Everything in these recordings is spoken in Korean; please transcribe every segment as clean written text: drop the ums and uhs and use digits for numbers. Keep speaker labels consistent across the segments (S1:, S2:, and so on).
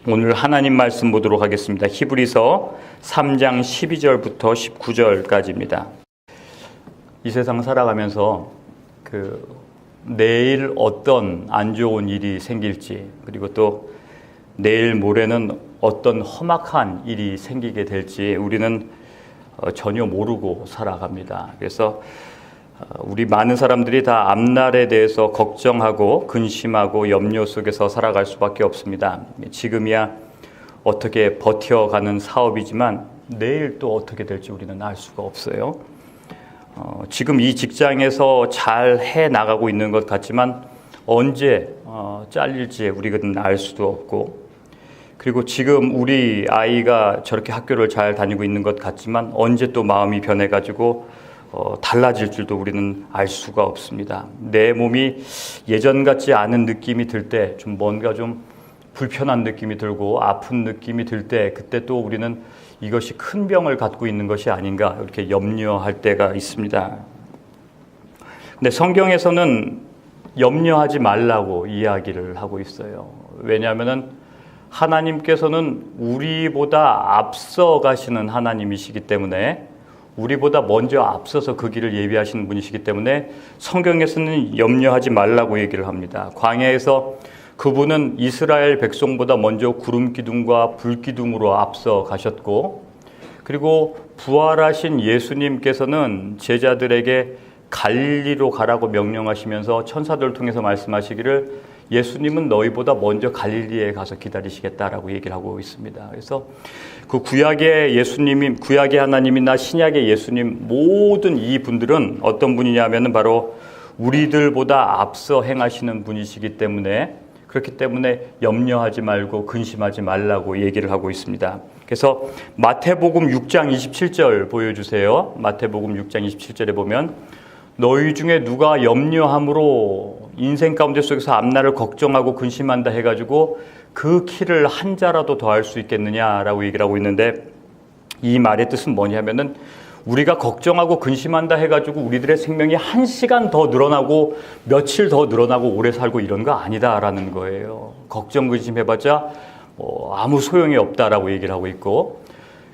S1: 오늘 하나님 말씀 보도록 하겠습니다. 히브리서 3장 12절부터 19절까지입니다. 이 세상 살아가면서 내일 어떤 안 좋은 일이 생길지, 그리고 또 내일 모레는 어떤 험악한 일이 생기게 될지 우리는 전혀 모르고 살아갑니다. 그래서 우리 많은 사람들이 다 앞날에 대해서 걱정하고 근심하고 염려 속에서 살아갈 수밖에 없습니다. 지금이야 어떻게 버텨가는 사업이지만 내일 또 어떻게 될지 우리는 알 수가 없어요. 지금 이 직장에서 잘 해나가고 있는 것 같지만 언제 잘릴지 우리는 알 수도 없고, 그리고 지금 우리 아이가 저렇게 학교를 잘 다니고 있는 것 같지만 언제 또 마음이 변해가지고 달라질 줄도 우리는 알 수가 없습니다. 내 몸이 예전 같지 않은 느낌이 들 때, 좀 뭔가 좀 불편한 느낌이 들고 아픈 느낌이 들 때, 그때 또 우리는 이것이 큰 병을 갖고 있는 것이 아닌가 이렇게 염려할 때가 있습니다. 근데 성경에서는 염려하지 말라고 이야기를 하고 있어요. 왜냐하면은 하나님께서는 우리보다 앞서 가시는 하나님이시기 때문에, 우리보다 먼저 앞서서 그 길을 예비하시는 분이시기 때문에 성경에서는 염려하지 말라고 얘기를 합니다. 광야에서 그분은 이스라엘 백성보다 먼저 구름 기둥과 불 기둥으로 앞서 가셨고, 그리고 부활하신 예수님께서는 제자들에게 갈릴리로 가라고 명령하시면서 천사들을 통해서 말씀하시기를 예수님은 너희보다 먼저 갈릴리에 가서 기다리시겠다라고 얘기를 하고 있습니다. 그래서 그 구약의 예수님이, 구약의 하나님이나 신약의 예수님, 모든 이 분들은 어떤 분이냐면은 바로 우리들보다 앞서 행하시는 분이시기 때문에, 그렇기 때문에 염려하지 말고 근심하지 말라고 얘기를 하고 있습니다. 그래서 마태복음 6장 27절 보여주세요. 마태복음 6장 27절에 보면 너희 중에 누가 염려함으로 인생 가운데 속에서 앞날을 걱정하고 근심한다 해가지고 그 키를 한 자라도 더 할 수 있겠느냐라고 얘기를 하고 있는데, 이 말의 뜻은 뭐냐면은 우리가 걱정하고 근심한다 해가지고 우리들의 생명이 1시간 더 늘어나고 며칠 더 늘어나고 오래 살고 이런 거 아니다라는 거예요. 걱정 근심해봤자 아무 소용이 없다라고 얘기를 하고 있고,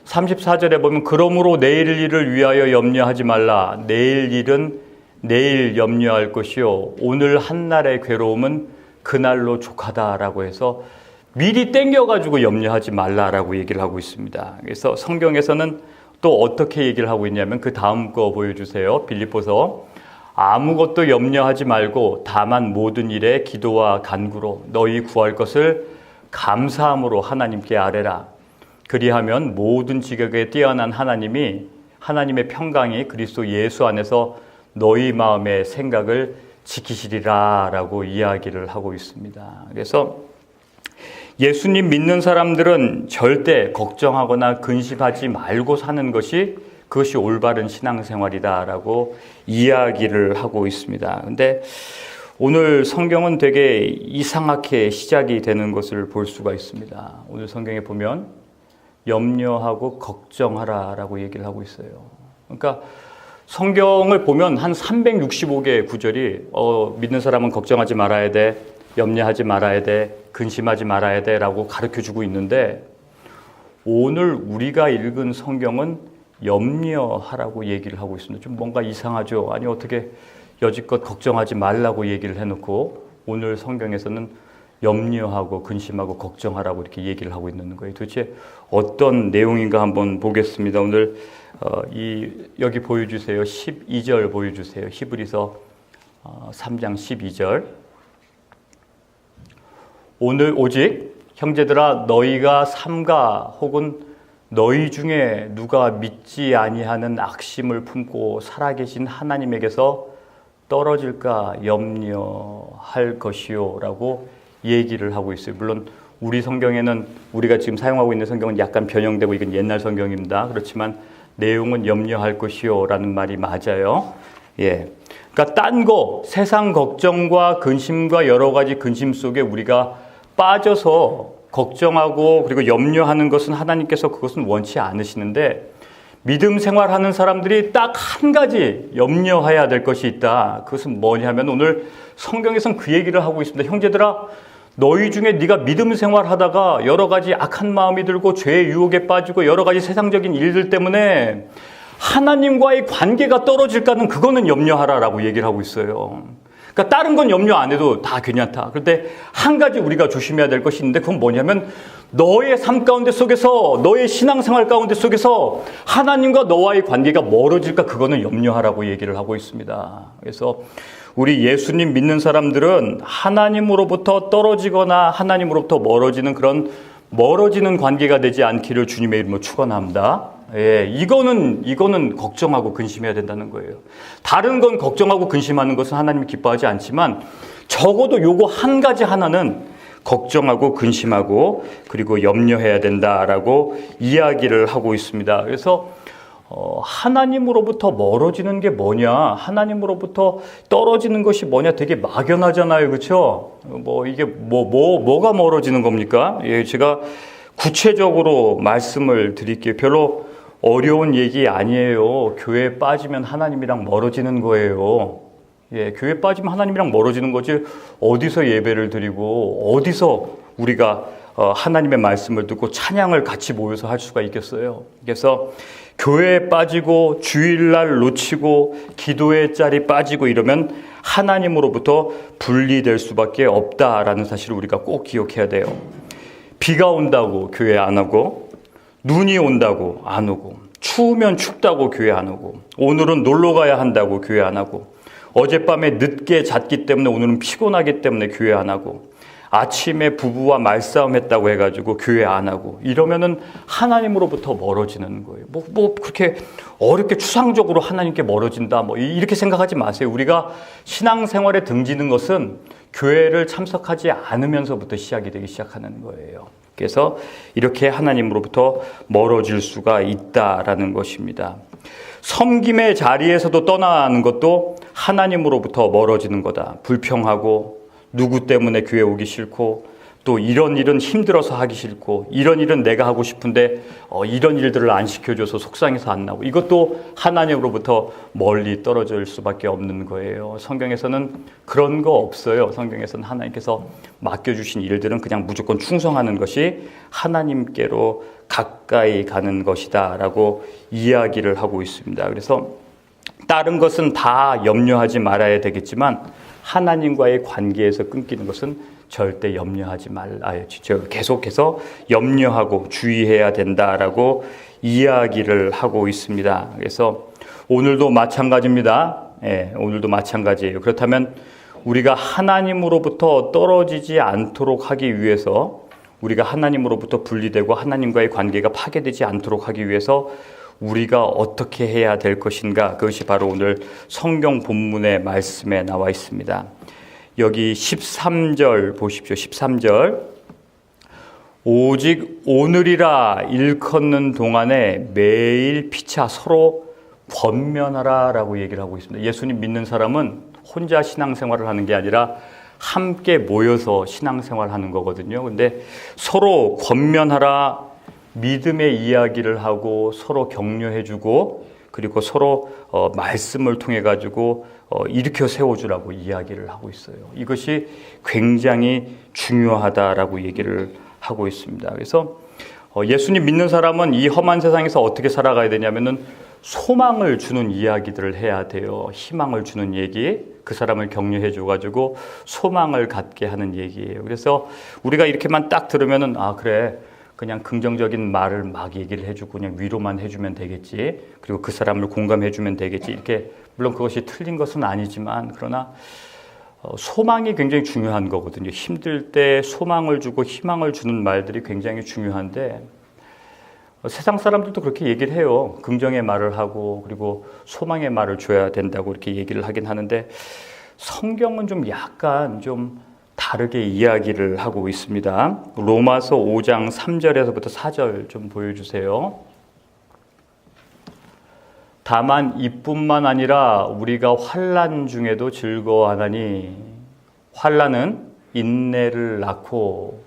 S1: 34절에 보면 그러므로 내일 일을 위하여 염려하지 말라. 내일 일은 내일 염려할 것이요 오늘 한날의 괴로움은 그날로 족하다라고 해서 미리 땡겨가지고 염려하지 말라라고 얘기를 하고 있습니다. 그래서 성경에서는 또 어떻게 얘기를 하고 있냐면 그 다음 거 보여주세요. 빌립보서 아무것도 염려하지 말고 다만 모든 일에 기도와 간구로 너희 구할 것을 감사함으로 하나님께 아뢰라. 그리하면 모든 지각에 뛰어난 하나님의 평강이 그리스도 예수 안에서 너희 마음의 생각을 지키시리라 라고 이야기를 하고 있습니다. 그래서 예수님 믿는 사람들은 절대 걱정하거나 근심하지 말고 사는 것이, 그것이 올바른 신앙생활이다라고 이야기를 하고 있습니다. 근데 오늘 성경은 되게 이상하게 시작이 되는 것을 볼 수가 있습니다. 오늘 성경에 보면 염려하고 걱정하라라고 얘기를 하고 있어요. 그러니까 성경을 보면 한 365개의 구절이 믿는 사람은 걱정하지 말아야 돼, 염려하지 말아야 돼, 근심하지 말아야 돼 라고 가르쳐주고 있는데, 오늘 우리가 읽은 성경은 염려하라고 얘기를 하고 있습니다. 좀 뭔가 이상하죠? 아니 어떻게 여지껏 걱정하지 말라고 얘기를 해놓고 오늘 성경에서는 염려하고 근심하고 걱정하라고 이렇게 얘기를 하고 있는 거예요. 도대체 어떤 내용인가 한번 보겠습니다. 오늘 여기 보여주세요. 12절 보여주세요. 히브리서 3장 12절. 오늘 오직 형제들아 너희가 삼가 혹은 너희 중에 누가 믿지 아니하는 악심을 품고 살아계신 하나님에게서 떨어질까 염려할 것이요 라고 얘기를 하고 있어요. 물론 우리 성경에는, 우리가 지금 사용하고 있는 성경은 약간 변형되고 이건 옛날 성경입니다. 그렇지만 내용은 염려할 것이요 라는 말이 맞아요. 예. 그러니까 딴 거, 세상 걱정과 근심과 여러 가지 근심 속에 우리가 빠져서 걱정하고 그리고 염려하는 것은 하나님께서 그것은 원치 않으시는데, 믿음 생활하는 사람들이 딱 한 가지 염려해야 될 것이 있다. 그것은 뭐냐면 오늘 성경에서는 그 얘기를 하고 있습니다. 형제들아 너희 중에 네가 믿음 생활하다가 여러 가지 악한 마음이 들고 죄의 유혹에 빠지고 여러 가지 세상적인 일들 때문에 하나님과의 관계가 떨어질까는 그거는 염려하라라고 얘기를 하고 있어요. 그러니까 다른 건 염려 안 해도 다 괜찮다. 그런데 한 가지 우리가 조심해야 될 것이 있는데 그건 뭐냐면 너의 삶 가운데 속에서 너의 신앙생활 가운데 속에서 하나님과 너와의 관계가 멀어질까 그거는 염려하라고 얘기를 하고 있습니다. 그래서 우리 예수님 믿는 사람들은 하나님으로부터 떨어지거나 하나님으로부터 멀어지는 그런 멀어지는 관계가 되지 않기를 주님의 이름으로 축원합니다. 예, 이거는 걱정하고 근심해야 된다는 거예요. 다른 건 걱정하고 근심하는 것은 하나님이 기뻐하지 않지만 적어도 요거 한 가지 하나는 걱정하고 근심하고 그리고 염려해야 된다라고 이야기를 하고 있습니다. 그래서 하나님으로부터 멀어지는 게 뭐냐, 하나님으로부터 떨어지는 것이 뭐냐, 되게 막연하잖아요, 그렇죠? 이게 뭐가 멀어지는 겁니까? 예, 제가 구체적으로 말씀을 드릴게요. 별로 어려운 얘기 아니에요. 교회에 빠지면 하나님이랑 멀어지는 거예요. 예, 교회에 빠지면 하나님이랑 멀어지는 거지 어디서 예배를 드리고 어디서 우리가 하나님의 말씀을 듣고 찬양을 같이 모여서 할 수가 있겠어요. 그래서 교회에 빠지고 주일날 놓치고 기도의 짤이 빠지고 이러면 하나님으로부터 분리될 수밖에 없다라는 사실을 우리가 꼭 기억해야 돼요. 비가 온다고 교회 안 오고 눈이 온다고 안 오고 추우면 춥다고 교회 안 오고 오늘은 놀러 가야 한다고 교회 안 하고 어젯밤에 늦게 잤기 때문에 오늘은 피곤하기 때문에 교회 안 하고 아침에 부부와 말싸움했다고 해가지고 교회 안 하고 이러면은 하나님으로부터 멀어지는 거예요. 그렇게 어렵게 추상적으로 하나님께 멀어진다 이렇게 생각하지 마세요. 우리가 신앙생활에 등지는 것은 교회를 참석하지 않으면서부터 시작이 되기 시작하는 거예요. 그래서 이렇게 하나님으로부터 멀어질 수가 있다라는 것입니다. 섬김의 자리에서도 떠나는 것도 하나님으로부터 멀어지는 거다. 불평하고 누구 때문에 교회 오기 싫고 또 이런 일은 힘들어서 하기 싫고 이런 일은 내가 하고 싶은데 이런 일들을 안 시켜줘서 속상해서 안 나오고 이것도 하나님으로부터 멀리 떨어질 수밖에 없는 거예요. 성경에서는 그런 거 없어요. 성경에서는 하나님께서 맡겨주신 일들은 그냥 무조건 충성하는 것이 하나님께로 가까이 가는 것이다 라고 이야기를 하고 있습니다. 그래서 다른 것은 다 염려하지 말아야 되겠지만 하나님과의 관계에서 끊기는 것은 절대 염려하지 말아요. 계속해서 염려하고 주의해야 된다라고 이야기를 하고 있습니다. 그래서 오늘도 마찬가지입니다. 예, 오늘도 마찬가지예요. 그렇다면 우리가 하나님으로부터 떨어지지 않도록 하기 위해서 우리가 하나님으로부터 분리되고 하나님과의 관계가 파괴되지 않도록 하기 위해서 우리가 어떻게 해야 될 것인가? 그것이 바로 오늘 성경 본문의 말씀에 나와 있습니다. 여기 13절 보십시오. 13절. 오직 오늘이라 일컫는 동안에 매일 피차 서로 권면하라 라고 얘기를 하고 있습니다. 예수님 믿는 사람은 혼자 신앙생활을 하는 게 아니라 함께 모여서 신앙생활을 하는 거거든요. 근데 서로 권면하라, 믿음의 이야기를 하고 서로 격려해주고 그리고 서로 말씀을 통해 가지고 일으켜 세워주라고 이야기를 하고 있어요. 이것이 굉장히 중요하다라고 얘기를 하고 있습니다. 그래서 예수님 믿는 사람은 이 험한 세상에서 어떻게 살아가야 되냐면은 소망을 주는 이야기들을 해야 돼요. 희망을 주는 얘기, 그 사람을 격려해 줘가지고 소망을 갖게 하는 얘기예요. 그래서 우리가 이렇게만 딱 들으면은 그래. 그냥 긍정적인 말을 막 얘기를 해주고 그냥 위로만 해주면 되겠지. 그리고 그 사람을 공감해주면 되겠지. 이렇게 물론 그것이 틀린 것은 아니지만 그러나 소망이 굉장히 중요한 거거든요. 힘들 때 소망을 주고 희망을 주는 말들이 굉장히 중요한데 세상 사람들도 그렇게 얘기를 해요. 긍정의 말을 하고 그리고 소망의 말을 줘야 된다고 이렇게 얘기를 하긴 하는데 성경은 좀 약간 좀 다르게 이야기를 하고 있습니다. 로마서 5장 3절에서부터 4절 좀 보여주세요. 다만 이뿐만 아니라 우리가 환난 중에도 즐거워하나니 환난은 인내를 낳고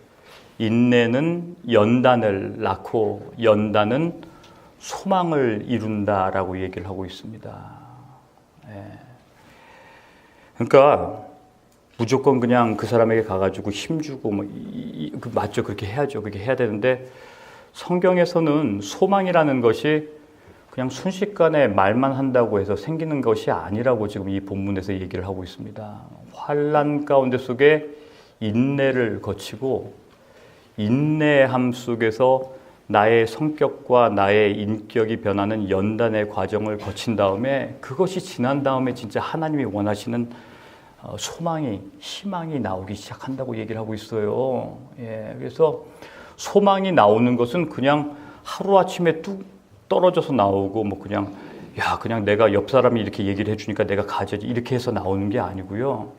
S1: 인내는 연단을 낳고 연단은 소망을 이룬다라고 얘기를 하고 있습니다. 그러니까 무조건 그냥 그 사람에게 가가지고 힘주고 맞죠? 그렇게 해야죠. 그렇게 해야 되는데 성경에서는 소망이라는 것이 그냥 순식간에 말만 한다고 해서 생기는 것이 아니라고 지금 이 본문에서 얘기를 하고 있습니다. 환난 가운데 속에 인내를 거치고 인내함 속에서 나의 성격과 나의 인격이 변하는 연단의 과정을 거친 다음에 그것이 지난 다음에 진짜 하나님이 원하시는 소망이, 희망이 나오기 시작한다고 얘기를 하고 있어요. 예, 그래서 소망이 나오는 것은 그냥 하루아침에 뚝 떨어져서 나오고 그냥 내가 옆 사람이 이렇게 얘기를 해주니까 내가 가져야지 이렇게 해서 나오는 게 아니고요.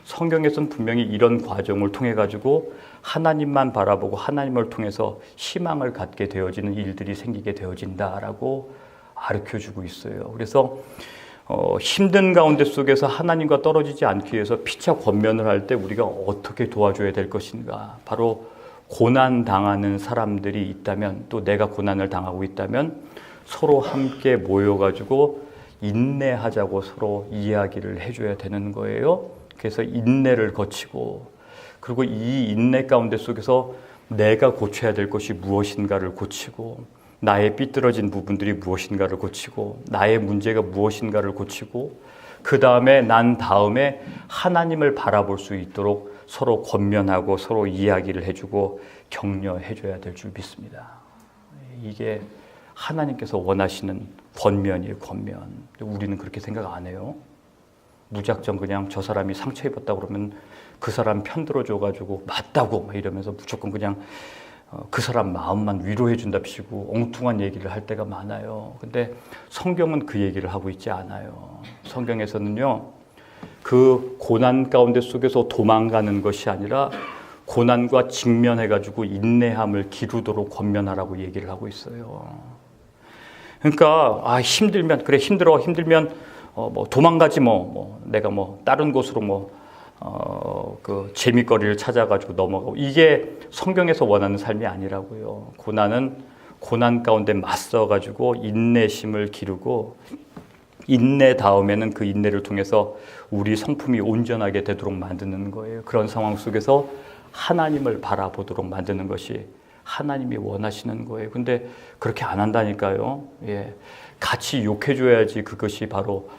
S1: 성경에서는 분명히 이런 과정을 통해 가지고 하나님만 바라보고 하나님을 통해서 희망을 갖게 되어지는 일들이 생기게 되어진다라고 가르쳐주고 있어요. 그래서 힘든 가운데 속에서 하나님과 떨어지지 않기 위해서 피차 권면을 할 때 우리가 어떻게 도와줘야 될 것인가. 바로 고난 당하는 사람들이 있다면, 또 내가 고난을 당하고 있다면 서로 함께 모여가지고 인내하자고 서로 이야기를 해줘야 되는 거예요. 그래서 인내를 거치고, 그리고 이 인내 가운데 속에서 내가 고쳐야 될 것이 무엇인가를 고치고, 나의 삐뚤어진 부분들이 무엇인가를 고치고, 나의 문제가 무엇인가를 고치고, 그 다음에 하나님을 바라볼 수 있도록 서로 권면하고 서로 이야기를 해주고 격려해줘야 될 줄 믿습니다. 이게 하나님께서 원하시는 권면이에요, 권면. 우리는 그렇게 생각 안 해요. 무작정 그냥 저 사람이 상처 입었다 그러면 그 사람 편들어줘가지고 맞다고 이러면서 무조건 그냥 그 사람 마음만 위로해준답시고 엉뚱한 얘기를 할 때가 많아요. 근데 성경은 그 얘기를 하고 있지 않아요. 성경에서는요, 그 고난 가운데 속에서 도망가는 것이 아니라 고난과 직면해가지고 인내함을 기르도록 권면하라고 얘기를 하고 있어요. 그러니까 힘들면 그래, 힘들면 도망가지 내가 다른 곳으로 그 재미거리를 찾아가지고 넘어가고, 이게 성경에서 원하는 삶이 아니라고요. 고난은 고난 가운데 맞서가지고 인내심을 기르고, 인내 다음에는 그 인내를 통해서 우리 성품이 온전하게 되도록 만드는 거예요. 그런 상황 속에서 하나님을 바라보도록 만드는 것이 하나님이 원하시는 거예요. 근데 그렇게 안 한다니까요. 예. 같이 욕해줘야지 그것이 바로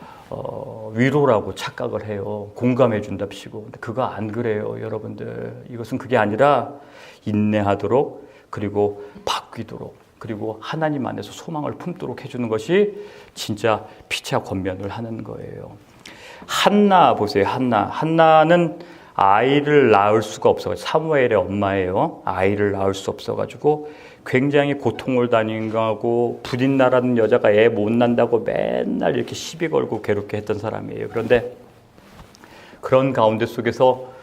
S1: 위로라고 착각을 해요. 공감해 준답시고. 근데 그거 안 그래요, 여러분들. 이것은 그게 아니라 인내하도록, 그리고 바뀌도록, 그리고 하나님 안에서 소망을 품도록 해주는 것이 진짜 피차 권면을 하는 거예요. 한나 보세요. 한나는 아이를 낳을 수가 없어가지고, 사무엘의 엄마예요. 아이를 낳을 수 없어가지고 굉장히 고통을 당하고, 불임나라는 여자가 애 못 낳는다고 맨날 이렇게 시비 걸고 괴롭게 했던 사람이에요. 그런데 그런 가운데 속에서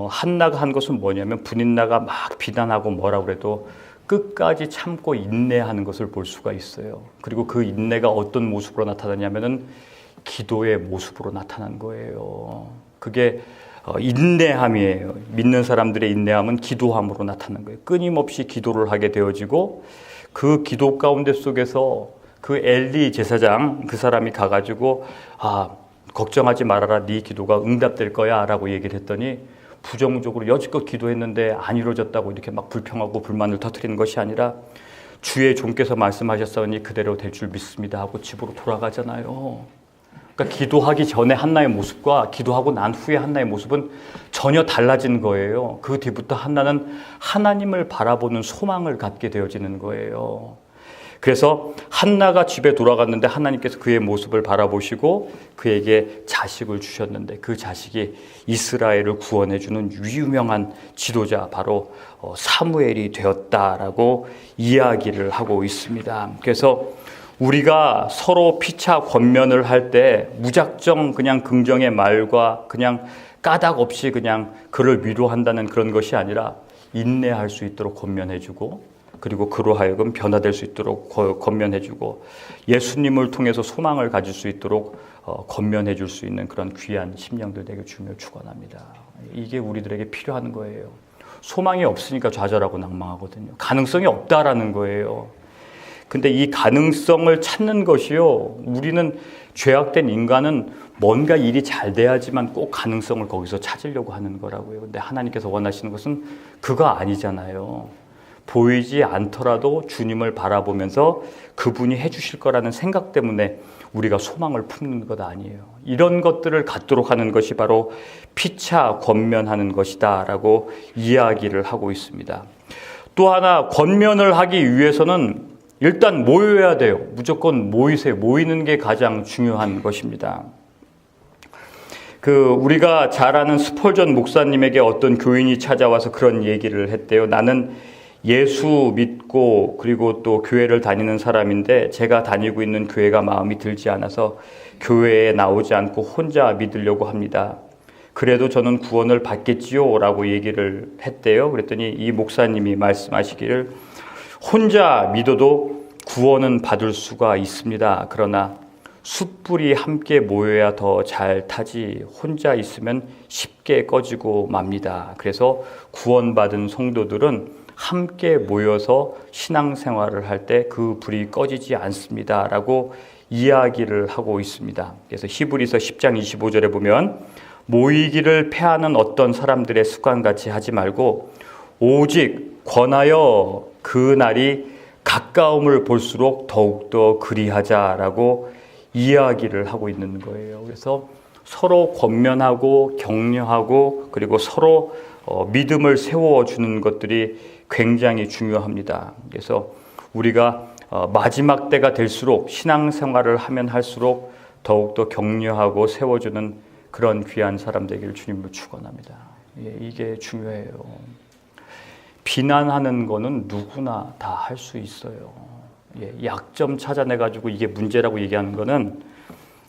S1: 한나가 한 것은 뭐냐면, 불임나가 막 비난하고 뭐라고 그래도 끝까지 참고 인내하는 것을 볼 수가 있어요. 그리고 그 인내가 어떤 모습으로 나타나냐면은 기도의 모습으로 나타난 거예요. 그게 인내함이에요. 믿는 사람들의 인내함은 기도함으로 나타나는 거예요. 끊임없이 기도를 하게 되어지고, 그 기도 가운데 속에서 그 엘리 제사장, 그 사람이 가가지고 걱정하지 말아라, 네 기도가 응답될 거야 라고 얘기를 했더니, 부정적으로 여지껏 기도했는데 안 이루어졌다고 이렇게 막 불평하고 불만을 터뜨리는 것이 아니라, 주의 종께서 말씀하셨으니 그대로 될 줄 믿습니다 하고 집으로 돌아가잖아요. 그러니까 기도하기 전에 한나의 모습과 기도하고 난 후에 한나의 모습은 전혀 달라진 거예요. 그 뒤부터 한나는 하나님을 바라보는 소망을 갖게 되어지는 거예요. 그래서 한나가 집에 돌아갔는데 하나님께서 그의 모습을 바라보시고 그에게 자식을 주셨는데, 그 자식이 이스라엘을 구원해주는 유명한 지도자, 바로 사무엘이 되었다라고 이야기를 하고 있습니다. 그래서 우리가 서로 피차 권면을 할 때 무작정 그냥 긍정의 말과 그냥 까닭 없이 그냥 그를 위로한다는 그런 것이 아니라, 인내할 수 있도록 권면해주고, 그리고 그로 하여금 변화될 수 있도록 권면해주고, 예수님을 통해서 소망을 가질 수 있도록 권면해줄 수 있는 그런 귀한 심령들 되게 주며 축원합니다. 이게 우리들에게 필요한 거예요. 소망이 없으니까 좌절하고 낭망하거든요. 가능성이 없다라는 거예요. 근데 이 가능성을 찾는 것이요, 우리는 죄악된 인간은 뭔가 일이 잘 돼야지만 꼭 가능성을 거기서 찾으려고 하는 거라고요. 근데 하나님께서 원하시는 것은 그거 아니잖아요. 보이지 않더라도 주님을 바라보면서 그분이 해주실 거라는 생각 때문에 우리가 소망을 품는 것 아니에요. 이런 것들을 갖도록 하는 것이 바로 피차 권면하는 것이다 라고 이야기를 하고 있습니다. 또 하나, 권면을 하기 위해서는 일단 모여야 돼요. 무조건 모이세요. 모이는 게 가장 중요한 것입니다. 우리가 잘 아는 스펄전 목사님에게 어떤 교인이 찾아와서 그런 얘기를 했대요. 나는 예수 믿고 그리고 또 교회를 다니는 사람인데 제가 다니고 있는 교회가 마음이 들지 않아서 교회에 나오지 않고 혼자 믿으려고 합니다. 그래도 저는 구원을 받겠지요? 라고 얘기를 했대요. 그랬더니 이 목사님이 말씀하시기를 혼자 믿어도 구원은 받을 수가 있습니다. 그러나 숯불이 함께 모여야 더 잘 타지 혼자 있으면 쉽게 꺼지고 맙니다. 그래서 구원받은 성도들은 함께 모여서 신앙생활을 할 때 그 불이 꺼지지 않습니다. 라고 이야기를 하고 있습니다. 그래서 히브리서 10장 25절에 보면 모이기를 패하는 어떤 사람들의 습관같이 하지 말고 오직 권하여 그 날이 가까움을 볼수록 더욱더 그리하자라고 이야기를 하고 있는 거예요. 그래서 서로 권면하고 격려하고 그리고 서로 믿음을 세워주는 것들이 굉장히 중요합니다. 그래서 우리가 마지막 때가 될수록 신앙생활을 하면 할수록 더욱더 격려하고 세워주는 그런 귀한 사람 되기를 주님으로 축원합니다. 이게 중요해요. 비난하는 거는 누구나 다 할 수 있어요. 약점 찾아내가지고 이게 문제라고 얘기하는 거는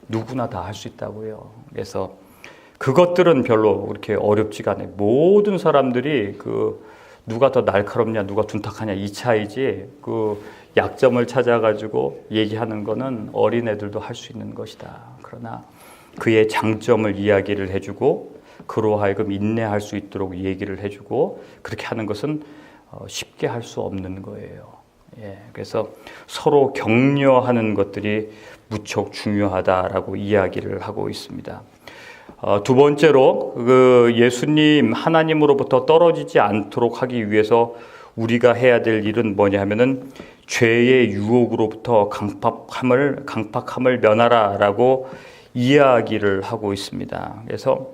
S1: 누구나 다 할 수 있다고요. 그래서 그것들은 별로 그렇게 어렵지가 않아요. 모든 사람들이 누가 더 날카롭냐, 누가 둔탁하냐 이 차이지 약점을 찾아가지고 얘기하는 거는 어린애들도 할 수 있는 것이다. 그러나 그의 장점을 이야기를 해주고 그로 하여금 인내할 수 있도록 얘기를 해주고 그렇게 하는 것은 쉽게 할 수 없는 거예요. 그래서 서로 격려하는 것들이 무척 중요하다라고 이야기를 하고 있습니다. 두 번째로 예수님 하나님으로부터 떨어지지 않도록 하기 위해서 우리가 해야 될 일은 뭐냐 하면은 죄의 유혹으로부터 강팍함을 면하라라고 이야기를 하고 있습니다. 그래서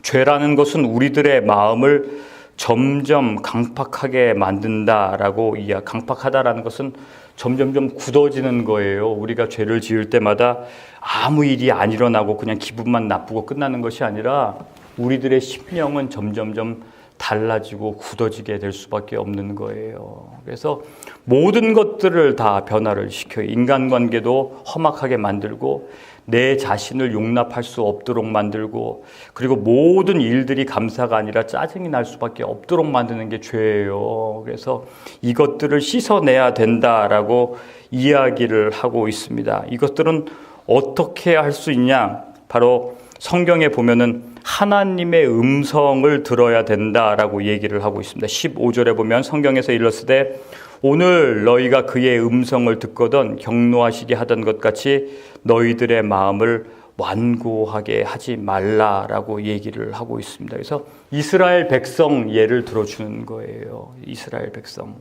S1: 죄라는 것은 우리들의 마음을 점점 강팍하게 만든다라고 강팍하다라는 것은 점점점 굳어지는 거예요. 우리가 죄를 지을 때마다 아무 일이 안 일어나고 그냥 기분만 나쁘고 끝나는 것이 아니라 우리들의 심령은 점점점 달라지고 굳어지게 될 수밖에 없는 거예요. 그래서 모든 것들을 다 변화를 시켜요. 인간관계도 험악하게 만들고 내 자신을 용납할 수 없도록 만들고 그리고 모든 일들이 감사가 아니라 짜증이 날 수밖에 없도록 만드는 게 죄예요. 그래서 이것들을 씻어내야 된다라고 이야기를 하고 있습니다. 이것들은 어떻게 할 수 있냐? 바로 성경에 보면은 하나님의 음성을 들어야 된다라고 얘기를 하고 있습니다. 15절에 보면 성경에서 일렀으되 오늘 너희가 그의 음성을 듣거든 경노하시게 하던 것 같이 너희들의 마음을 완고하게 하지 말라라고 얘기를 하고 있습니다. 그래서 이스라엘 백성 예를 들어주는 거예요. 이스라엘 백성.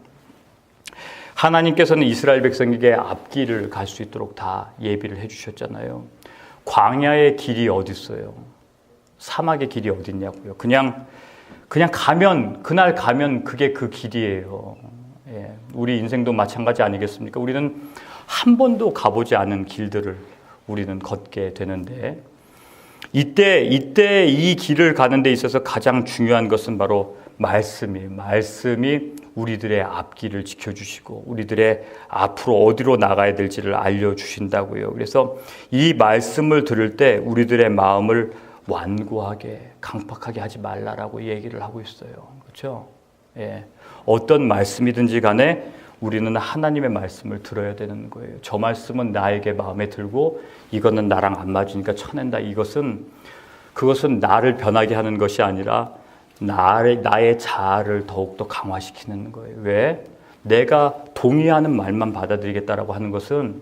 S1: 하나님께서는 이스라엘 백성에게 앞길을 갈 수 있도록 다 예비를 해주셨잖아요. 광야의 길이 어디 있어요? 사막의 길이 어디 있냐고요. 그냥 그날 가면 그게 그 길이에요. 우리 인생도 마찬가지 아니겠습니까? 우리는 한 번도 가보지 않은 길들을 우리는 걷게 되는데 이때 이 길을 가는 데 있어서 가장 중요한 것은 바로 말씀이에요. 말씀이 우리들의 앞길을 지켜주시고 우리들의 앞으로 어디로 나가야 될지를 알려주신다고요. 그래서 이 말씀을 들을 때 우리들의 마음을 완고하게 강팍하게 하지 말라라고 얘기를 하고 있어요. 그렇죠? 어떤 말씀이든지 간에 우리는 하나님의 말씀을 들어야 되는 거예요. 저 말씀은 나에게 마음에 들고 이거는 나랑 안 맞으니까 쳐낸다. 그것은 나를 변하게 하는 것이 아니라 나의 자아를 더욱더 강화시키는 거예요. 왜? 내가 동의하는 말만 받아들이겠다라고 하는 것은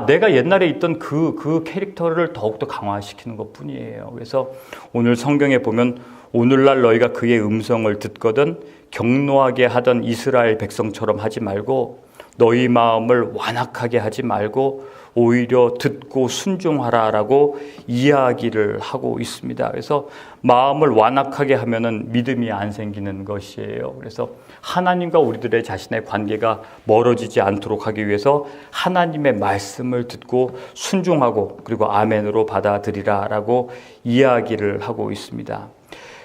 S1: 내가 옛날에 있던 그 캐릭터를 더욱더 강화시키는 것 뿐이에요. 그래서 오늘 성경에 보면 오늘날 너희가 그의 음성을 듣거든 격노하게 하던 이스라엘 백성처럼 하지 말고 너희 마음을 완악하게 하지 말고 오히려 듣고 순종하라라고 이야기를 하고 있습니다. 그래서 마음을 완악하게 하면은 믿음이 안 생기는 것이에요. 그래서 하나님과 우리들의 자신의 관계가 멀어지지 않도록 하기 위해서 하나님의 말씀을 듣고 순종하고 그리고 아멘으로 받아들이라라고 이야기를 하고 있습니다.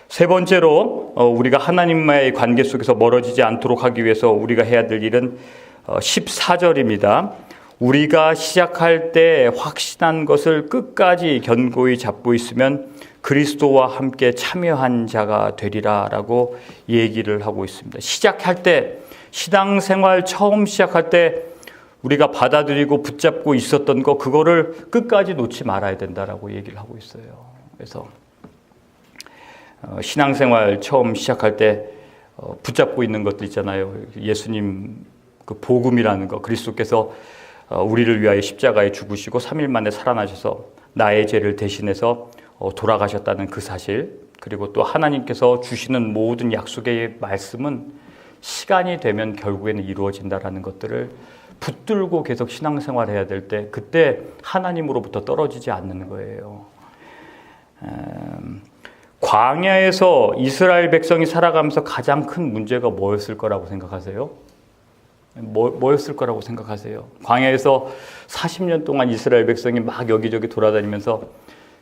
S1: 세 번째로 우리가 하나님과의 관계 속에서 멀어지지 않도록 하기 위해서 우리가 해야 될 일은 14절입니다. 우리가 시작할 때 확신한 것을 끝까지 견고히 잡고 있으면 그리스도와 함께 참여한 자가 되리라라고 얘기를 하고 있습니다. 시작할 때, 신앙생활 처음 시작할 때 우리가 받아들이고 붙잡고 있었던 거 그거를 끝까지 놓지 말아야 된다라고 얘기를 하고 있어요. 그래서 신앙생활 처음 시작할 때 붙잡고 있는 것들 있잖아요. 예수님 그 복음이라는 거, 그리스도께서 우리를 위하여 십자가에 죽으시고 3일 만에 살아나셔서 나의 죄를 대신해서 돌아가셨다는 그 사실, 그리고 또 하나님께서 주시는 모든 약속의 말씀은 시간이 되면 결국에는 이루어진다라는 것들을 붙들고 계속 신앙생활해야 될 때 그때 하나님으로부터 떨어지지 않는 거예요. 광야에서 이스라엘 백성이 살아가면서 가장 큰 문제가 뭐였을 거라고 생각하세요? 뭐였을 거라고 생각하세요? 광야에서 40년 동안 이스라엘 백성이 막 여기저기 돌아다니면서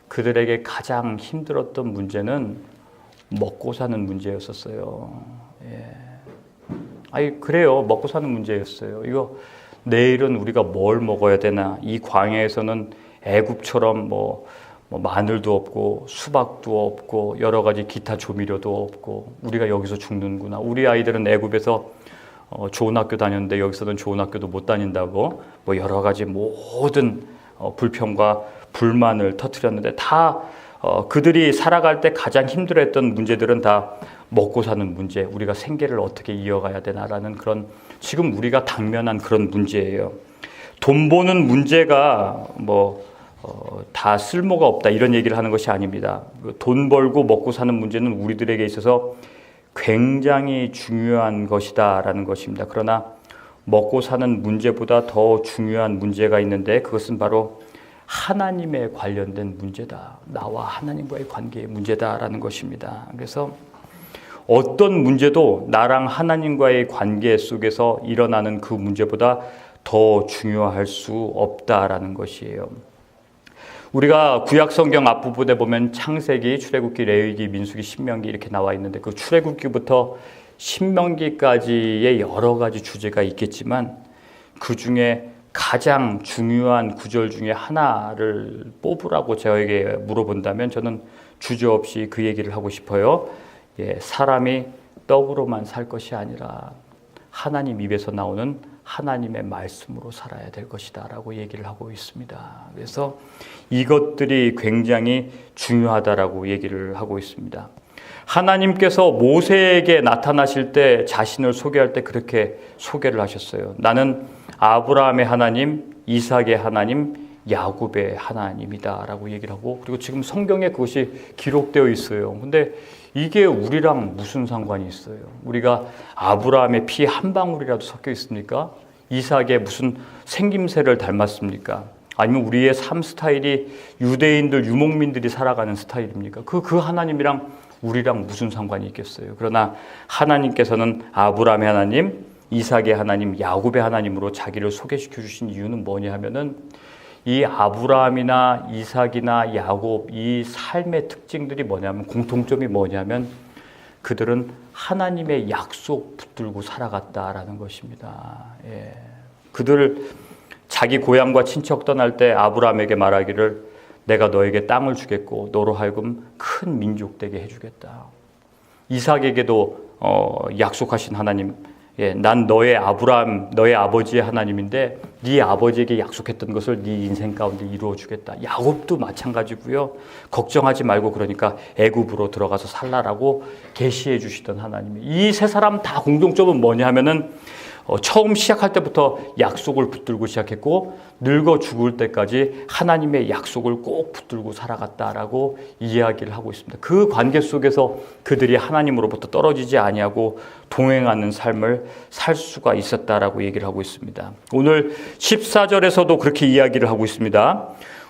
S1: 그들에게 가장 힘들었던 문제는 먹고 사는 문제였었어요. 그래요. 먹고 사는 문제였어요. 이거 내일은 우리가 뭘 먹어야 되나? 이 광야에서는 애굽처럼 마늘도 없고 수박도 없고 여러 가지 기타 조미료도 없고 우리가 여기서 죽는구나. 우리 아이들은 애굽에서 좋은 학교 다녔는데 여기서는 좋은 학교도 못 다닌다고 여러 가지 모든 불평과 불만을 터뜨렸는데 다 그들이 살아갈 때 가장 힘들어했던 문제들은 다 먹고 사는 문제, 우리가 생계를 어떻게 이어가야 되나라는 그런 지금 우리가 당면한 그런 문제예요. 돈 버는 문제가 다 쓸모가 없다 이런 얘기를 하는 것이 아닙니다. 돈 벌고 먹고 사는 문제는 우리들에게 있어서 굉장히 중요한 것이다라는 것입니다. 그러나 먹고 사는 문제보다 더 중요한 문제가 있는데 그것은 바로 하나님에 관련된 문제다. 나와 하나님과의 관계의 문제다라는 것입니다. 그래서 어떤 문제도 나랑 하나님과의 관계 속에서 일어나는 그 문제보다 더 중요할 수 없다라는 것이에요. 우리가 구약 성경 앞부분에 보면 창세기, 출애굽기, 레위기, 민수기, 신명기 이렇게 나와 있는데 그 출애굽기부터 신명기까지의 여러 가지 주제가 있겠지만 그 중에 가장 중요한 구절 중에 하나를 뽑으라고 저에게 물어본다면 저는 주저없이 그 얘기를 하고 싶어요. 사람이 떡으로만 살 것이 아니라 하나님 입에서 나오는 하나님의 말씀으로 살아야 될 것이다 라고 얘기를 하고 있습니다. 그래서 이것들이 굉장히 중요하다라고 얘기를 하고 있습니다. 하나님께서 모세에게 나타나실 때 자신을 소개할 때 그렇게 소개를 하셨어요. 나는 아브라함의 하나님, 이삭의 하나님, 야곱의 하나님이다 라고 얘기를 하고 그리고 지금 성경에 그것이 기록되어 있어요. 근데 이게 우리랑 무슨 상관이 있어요? 우리가 아브라함의 피 한 방울이라도 섞여 있습니까? 이삭의 무슨 생김새를 닮았습니까? 아니면 우리의 삶 스타일이 유대인들, 유목민들이 살아가는 스타일입니까? 그 하나님이랑 우리랑 무슨 상관이 있겠어요? 그러나 하나님께서는 아브라함의 하나님, 이삭의 하나님, 야곱의 하나님으로 자기를 소개시켜 주신 이유는 뭐냐 하면은 이 아브라함이나 이삭이나 야곱 이 삶의 특징들이 뭐냐면 공통점이 뭐냐면 그들은 하나님의 약속 붙들고 살아갔다라는 것입니다. 그들 자기 고향과 친척 떠날 때 아브라함에게 말하기를 내가 너에게 땅을 주겠고 너로 하여금 큰 민족 되게 해주겠다. 이삭에게도 약속하신 하나님, 난 너의 아브라함, 너의 아버지의 하나님인데 네 아버지에게 약속했던 것을 네 인생 가운데 이루어 주겠다. 야곱도 마찬가지고요. 걱정하지 말고 그러니까 애굽으로 들어가서 살라라고 계시해 주시던 하나님이 이 세 사람 다 공통점은 뭐냐 하면은 처음 시작할 때부터 약속을 붙들고 시작했고 늙어 죽을 때까지 하나님의 약속을 꼭 붙들고 살아갔다라고 이야기를 하고 있습니다. 그 관계 속에서 그들이 하나님으로부터 떨어지지 아니하고 동행하는 삶을 살 수가 있었다라고 얘기를 하고 있습니다. 오늘 14절에서도 그렇게 이야기를 하고 있습니다.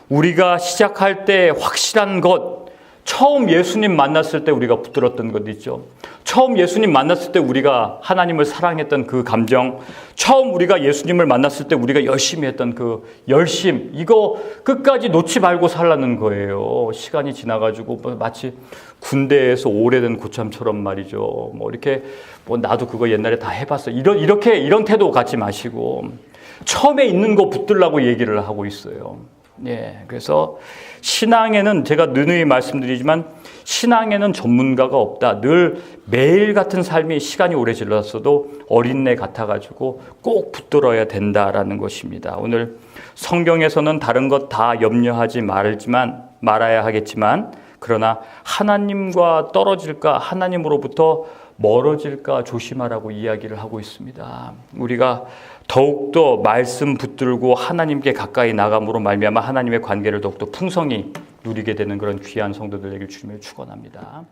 S1: 우리가 시작할 때 확실한 것, 처음 예수님 만났을 때 우리가 붙들었던 것 있죠. 처음 예수님 만났을 때 우리가 하나님을 사랑했던 그 감정, 처음 우리가 예수님을 만났을 때 우리가 열심히 했던 그 열심, 이거 끝까지 놓지 말고 살라는 거예요. 시간이 지나가지고 마치 군대에서 오래된 고참처럼 말이죠. 이렇게 나도 그거 옛날에 다 해봤어. 이런 태도 갖지 마시고 처음에 있는 거 붙들라고 얘기를 하고 있어요. 예, 그래서 신앙에는 제가 누누이 말씀드리지만 신앙에는 전문가가 없다. 늘 매일 같은 삶이 시간이 오래 질렀어도 어린애 같아가지고 꼭 붙들어야 된다라는 것입니다. 오늘 성경에서는 다른 것 다 염려하지 말아야 하겠지만 그러나 하나님과 떨어질까 하나님으로부터 멀어질까 조심하라고 이야기를 하고 있습니다. 우리가 더욱더 말씀 붙들고 하나님께 가까이 나감으로 말미암아 하나님의 관계를 더욱더 풍성히 누리게 되는 그런 귀한 성도들 되길 주님을 축원합니다.